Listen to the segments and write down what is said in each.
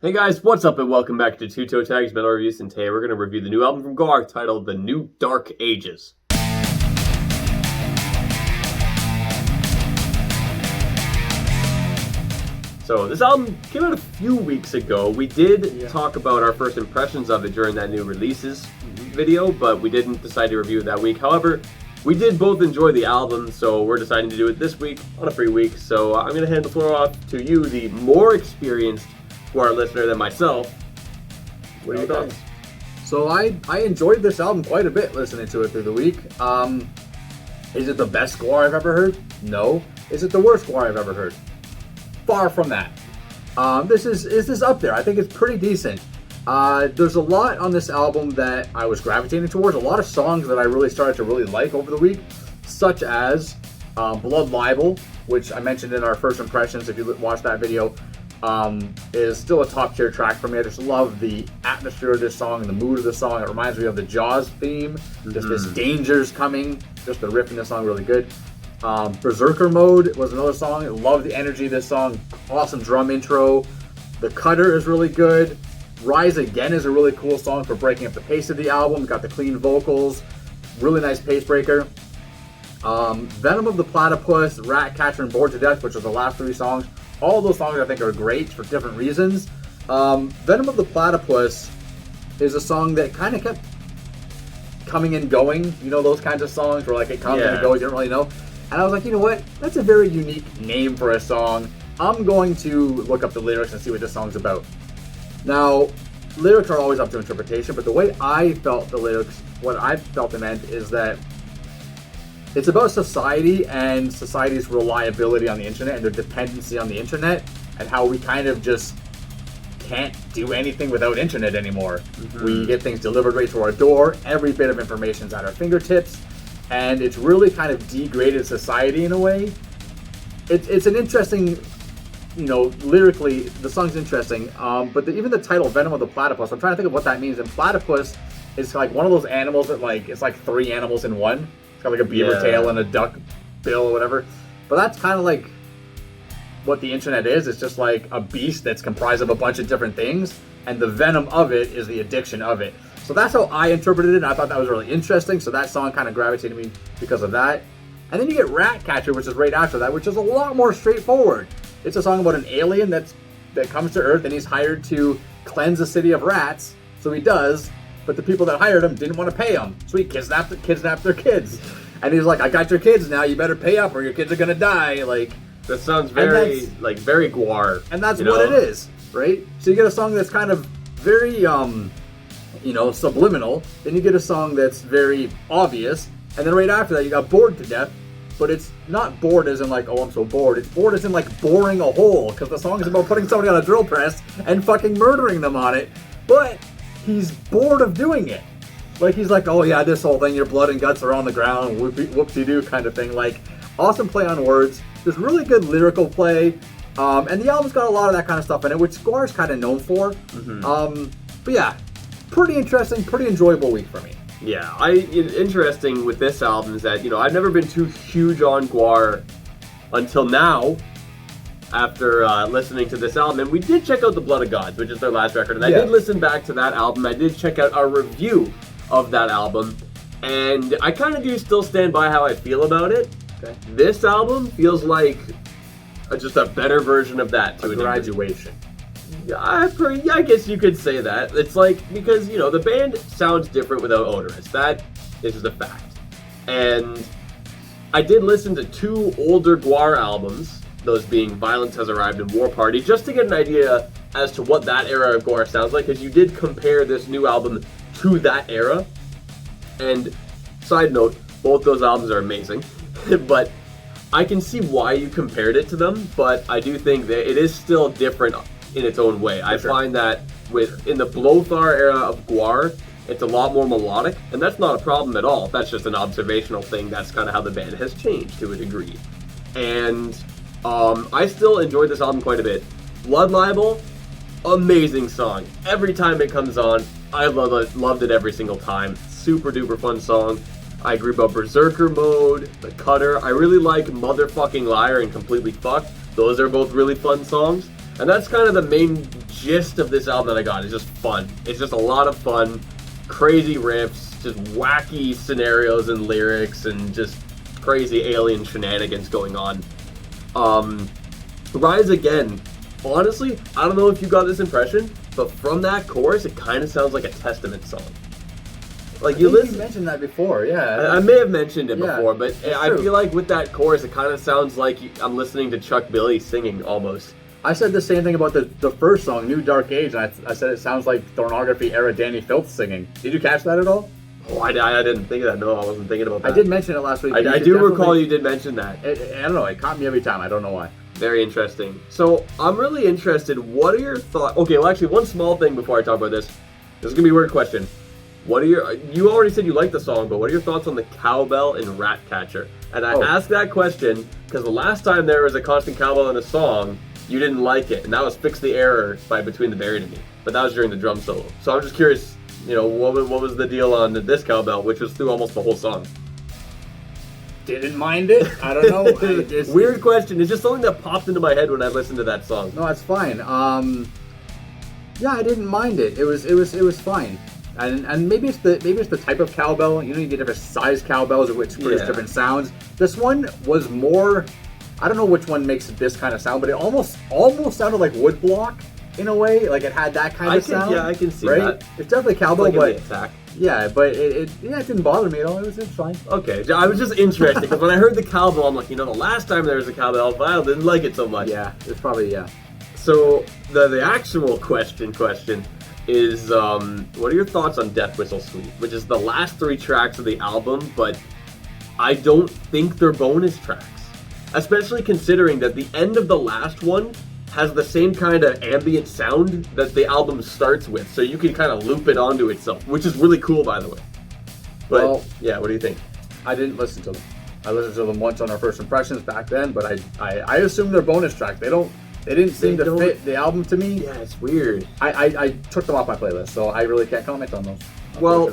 Hey guys, what's up and welcome back to Toe Tags Metal Reviews, and today we're going to review the new album from Gwar titled The New Dark Ages. So this album came out a few weeks ago. We did talk about our first impressions of it during that new releases video, but we didn't decide to review it that week. However, we did both enjoy the album, so we're deciding to do it this week on a free week. So I'm going to hand the floor off to you, the more experienced Gwar listener than myself. What are your thoughts? So I enjoyed this album quite a bit listening to it through the week. Is it the best Gwar I've ever heard? No. Is it the worst Gwar I've ever heard? Far from that. This is up there. I think it's pretty decent. There's a lot on this album that I was gravitating towards. A lot of songs that I really started to really like over the week, such as Blood Libel, which I mentioned in our first impressions. If you watched that video, is still a top tier track for me. I just love the atmosphere of this song and the mood of the song. It reminds me of the Jaws theme. Just this danger's coming. Just the riff in the song really good. Berserker Mode was another song. I love the energy of this song. Awesome drum intro. The Cutter is really good. Rise Again is a really cool song for breaking up the pace of the album. Got the clean vocals. Really nice pace breaker. Venom of the Platypus, Ratcatcher, and Bored to Death, which are the last three songs. All of those songs I think are great for different reasons. Venom of the Platypus is a song that kind of kept coming and going. You know, those kinds of songs where like it comes and it goes, you don't really know. And I was like, you know what? That's a very unique name for a song. I'm going to look up the lyrics and see what this song's about. Now, lyrics are always up to interpretation, but the way I felt the lyrics, what I felt they meant is that it's about society and society's reliability on the internet and their dependency on the internet and how we kind of just can't do anything without internet anymore. We get things delivered right to our door. Every bit of information's at our fingertips. And it's really kind of degraded society in a way. It's an interesting, you know, lyrically, the song's interesting. But even the title, Venom of the Platypus, I'm trying to think of what that means. And platypus is like one of those animals that like, it's like three animals in one. Got like a beaver tail and a duck bill or whatever. But that's kind of like what the internet is. It's just like a beast that's comprised of a bunch of different things, and the venom of it is the addiction of it. So that's how I interpreted it, and I thought that was really interesting. So that song kind of gravitated me because of that. And then you get Ratcatcher, which is right after that, which is a lot more straightforward. It's a song about an alien that comes to Earth, and he's hired to cleanse a city of rats. So he does. But the people that hired him didn't want to pay him. So he kidnapped their kids. And he's like, I got your kids now, you better pay up or your kids are gonna die. Like, that sounds very very Gwar. And that's what it is, right? So you get a song that's kind of very subliminal. Then you get a song that's very obvious. And then right after that you got Bored to Death. But it's not bored as in like, oh, I'm so bored. It's bored as in like boring a hole. Because the song is about putting somebody on a drill press and fucking murdering them on it. But he's bored of doing it. Like, he's like, oh yeah, this whole thing, your blood and guts are on the ground, whoop-de-doo kind of thing. Like, awesome play on words. There's really good lyrical play. And the album's got a lot of that kind of stuff in it, which Gwar's kind of known for. But yeah, pretty interesting, pretty enjoyable week for me. Yeah, interesting with this album is that, you know, I've never been too huge on Gwar until now. After listening to this album, and we did check out The Blood of Gods, which is their last record, and I did listen back to that album. I did check out our review of that album, and I kind of do still stand by how I feel about it. Okay. This album feels like just a better version of that to a graduation. I guess you could say that. It's like, because, you know, the band sounds different without Odorous. That is just a fact. And I did listen to two older Gwar albums, those being Violence Has Arrived and War Party, just to get an idea as to what that era of Gwar sounds like, because you did compare this new album to that era. And side note, both those albums are amazing, but I can see why you compared it to them, but I do think that it is still different in its own way. I find that in the Blothar era of Gwar, it's a lot more melodic, and that's not a problem at all. That's just an observational thing. That's kind of how the band has changed to a degree. And I still enjoyed this album quite a bit. Blood Libel, amazing song. Every time it comes on, I loved it every single time. Super duper fun song. I agree about Berserker Mode, The Cutter. I really like Motherfucking Liar and Completely Fucked. Those are both really fun songs. And that's kind of the main gist of this album that I got. It's just fun. It's just a lot of fun, crazy riffs, just wacky scenarios and lyrics, and just crazy alien shenanigans going on. Rise Again, honestly, I don't know if you got this impression, but from that chorus, it kind of sounds like a Testament song. Like you mentioned that before, yeah. I may have mentioned it before, but I true. feel like with that chorus, it kind of sounds like I'm listening to Chuck Billy singing almost. I said the same thing about the first song, New Dark Age, and I said it sounds like Thornography era Danny Filth singing. Did you catch that at all? Oh, I didn't think of that. No, I wasn't thinking about that. I did mention it last week. I do recall you did mention that. I don't know. It caught me every time. I don't know why. Very interesting. So, I'm really interested. What are your thoughts? Okay, well, actually, one small thing before I talk about this. This is going to be a weird question. You already said you like the song, but what are your thoughts on the cowbell in Ratcatcher? And I asked that question because the last time there was a constant cowbell in a song, you didn't like it. And that was Fix the Error by Between the Buried and Me. But that was during the drum solo. So I'm just curious, what was the deal on this cowbell, which was through almost the whole song? Didn't mind it. I don't know. Weird question. It's just something that popped into my head when I listened to that song. No, that's fine. Yeah, I didn't mind it. It was fine. And maybe it's the type of cowbell. You get different size cowbells which produce different sounds. This one was more. I don't know which one makes this kind of sound, but it almost sounded like woodblock in a way. Like it had that kind of sound. Yeah, I can see right? that. It's definitely cowbell, like but attack. Yeah, but it didn't bother me at all. It was fine. Okay, I was just interested because when I heard the cowbell, I'm like, the last time there was a cowbell, I didn't like it so much. Yeah, it's probably So the actual question is, what are your thoughts on Death Whistle Suite, which is the last 3 tracks of the album, but I don't think they're bonus tracks, especially considering that the end of the last one has the same kind of ambient sound that the album starts with, so you can kind of loop it onto itself, which is really cool, by the way. But, yeah, what do you think? I didn't listen to them. I listened to them once on our first impressions back then, but I assume they're bonus tracks. They didn't seem to fit the album to me. Yeah, it's weird. I took them off my playlist, so I really can't comment on those. Well,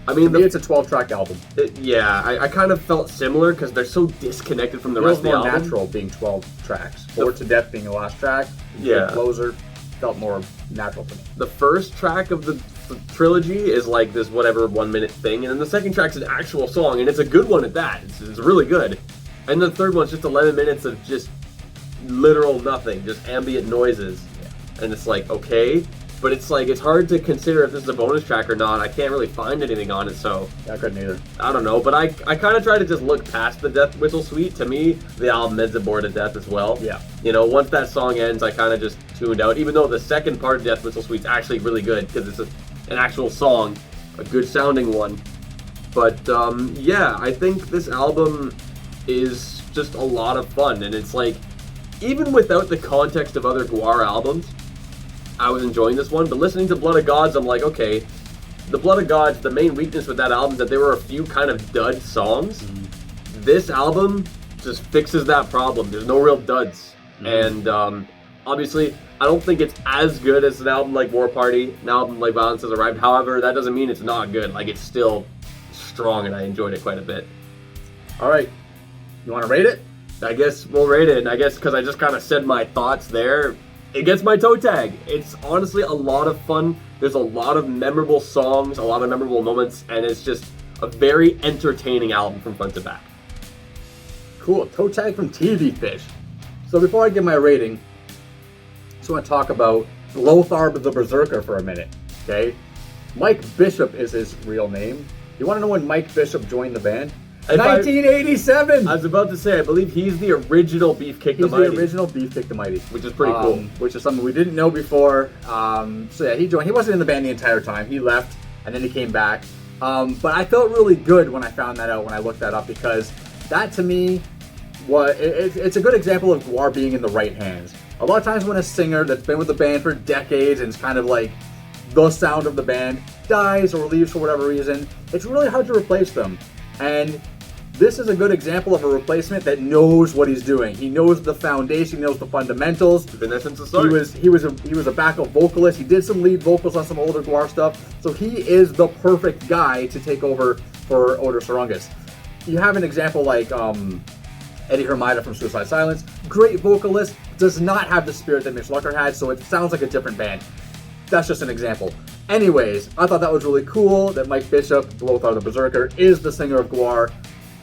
I mean, it's a 12-track album. I kind of felt similar because they're so disconnected from the rest of the album. It felt more natural being 12 tracks. Bored to Death being the last track. Yeah. The closer felt more natural to me. The first track of the trilogy is like this 1-minute thing, and then the second track's an actual song, and it's a good one at that. It's really good. And the third one's just 11 minutes of just literal nothing, just ambient noises. Yeah. And it's like, okay. But it's like, it's hard to consider if this is a bonus track or not. I can't really find anything on it, so... I couldn't either. I don't know, but I kind of try to just look past the Death Whistle Suite. To me, the album ends a bore to death as well. Yeah. Once that song ends, I kind of just tuned out, even though the second part of Death Whistle Suite's actually really good, because it's an actual song, a good sounding one. But, yeah, I think this album is just a lot of fun, and it's like, even without the context of other Gwar albums, I was enjoying this one, but listening to Blood of Gods, I'm like, okay, the Blood of Gods, the main weakness with that album is that there were a few kind of dud songs. Mm-hmm. This album just fixes that problem. There's no real duds. Mm-hmm. And obviously, I don't think it's as good as an album like War Party, an album like Violence Has Arrived. However, that doesn't mean it's not good. Like, it's still strong, and I enjoyed it quite a bit. All right. You want to rate it? I guess we'll rate it. And I guess because I just kind of said my thoughts there, it gets my toe tag. It's honestly a lot of fun. There's a lot of memorable songs, a lot of memorable moments, and it's just a very entertaining album from front to back. Cool. Toe tag from TV Fish. So before I give my rating, I just want to talk about Lothar the Berserker for a minute. Okay? Mike Bishop is his real name. You want to know when Mike Bishop joined the band? 1987! I was about to say, I believe he's the original Beefcake the Mighty. He's the original Beefcake the Mighty. Which is pretty cool. Which is something we didn't know before. So yeah, he joined. He wasn't in the band the entire time. He left, and then he came back. But I felt really good when I found that out, when I looked that up, because that to me, it's a good example of Gwar being in the right hands. A lot of times when a singer that's been with the band for decades and is kind of like the sound of the band dies or leaves for whatever reason, it's really hard to replace them. And this is a good example of a replacement that knows what he's doing. He knows the foundation, he knows the fundamentals. He's been there since the start. He was a backup vocalist. He did some lead vocals on some older Gwar stuff. So he is the perfect guy to take over for Odor Sarungus. You have an example like Eddie Hermida from Suicide Silence, great vocalist, does not have the spirit that Mitch Lucker had, so it sounds like a different band. That's just an example. Anyways, I thought that was really cool that Mike Bishop, Lothar the Berserker, is the singer of Gwar,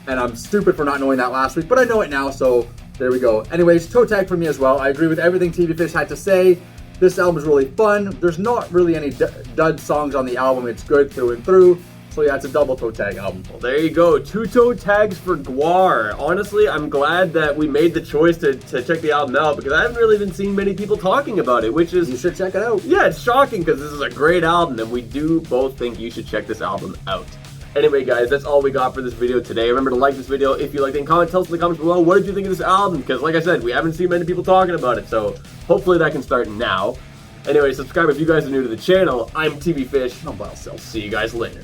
and I'm stupid for not knowing that last week, but I know it now, so there we go. Anyways, toe tag for me as well. I agree with everything TV Fish had to say. This album is really fun. There's not really any dud songs on the album. It's good through and through. So yeah, it's a double toe tag album. Well, there you go. 2 toe tags for Gwar. Honestly, I'm glad that we made the choice to check the album out because I haven't really been seeing many people talking about it, which is... You should check it out. Yeah, it's shocking because this is a great album and we do both think you should check this album out. Anyway, guys, that's all we got for this video today. Remember to like this video if you liked it and comment. Tell us in the comments below, what did you think of this album? Because like I said, we haven't seen many people talking about it, so hopefully that can start now. Anyway, subscribe if you guys are new to the channel. I'm TV Fish. I'm Wild Self. See you guys later.